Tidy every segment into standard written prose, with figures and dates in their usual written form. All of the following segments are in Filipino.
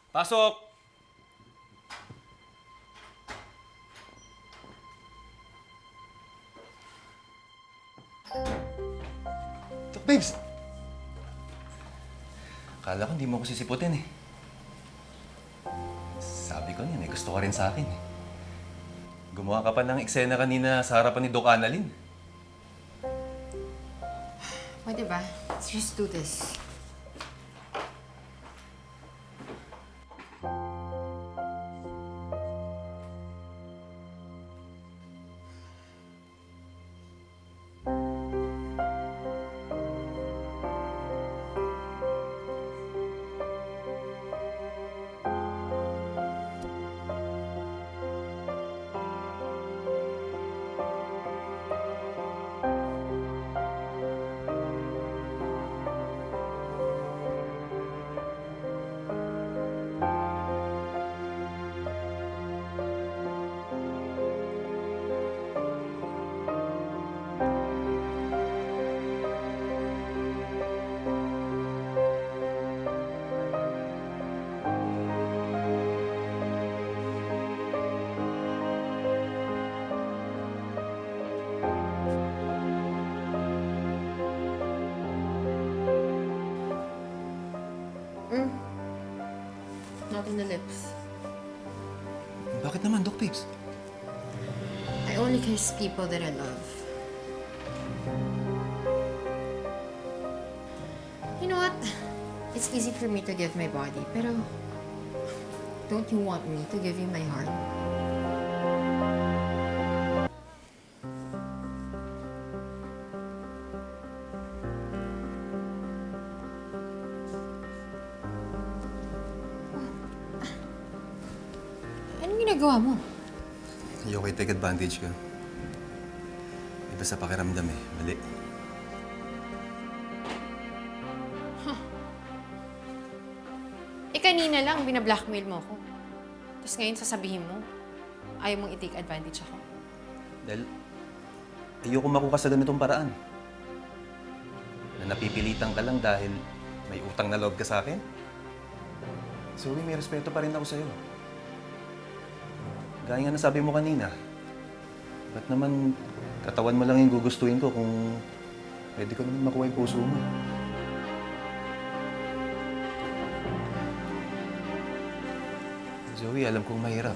Pasok! Dok, babes! Akala ko hindi mo ako sisiputin eh. Sabi ko niya, may gusto ka rin sa akin eh. Gumawa ka pa ng eksena kanina sa harapan ni Doc Annalyn. Pwede ba? Let's just do this. Not on the lips. Bakit naman, Doc, babes? I only kiss people that I love. You know what? It's easy for me to give my body, pero don't you want me to give you my heart? Anong ginagawa mo? Ayoko i-take advantage ka. Iba sa pakiramdam eh. Mali. Kanina lang, binablackmail mo ako. Tapos ngayon sasabihin mo, ayaw mong i-take advantage ako. Dahil ayoko makuha sa ganitong paraan. Na napipilitan ka lang dahil may utang na loob ka sa akin. Zoe, may respeto pa rin ako sa'yo. Gaya nga nasabi mo kanina, ba't naman katawan mo lang yung gugustuhin ko kung pwede ko naman makuha yung puso mo? Zoe, alam kong mahirap.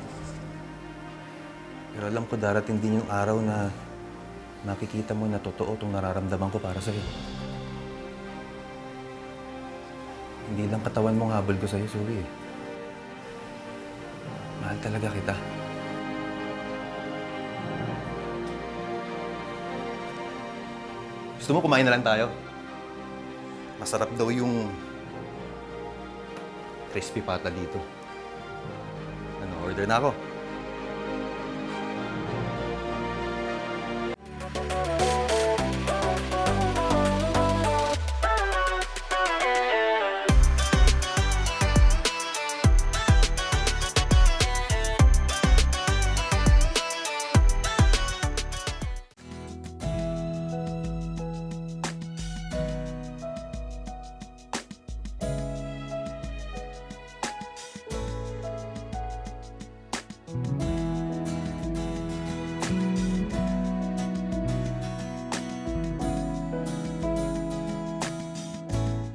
Pero alam ko darating din yung araw na makikita mo na totoo itong nararamdaman ko para sa'yo. Hindi lang katawan mong habol ko sa'yo, Zoe. Mahal talaga kita. Gusto mo kumain na lang tayo? Masarap daw yung crispy pata dito. Ano, order na ako.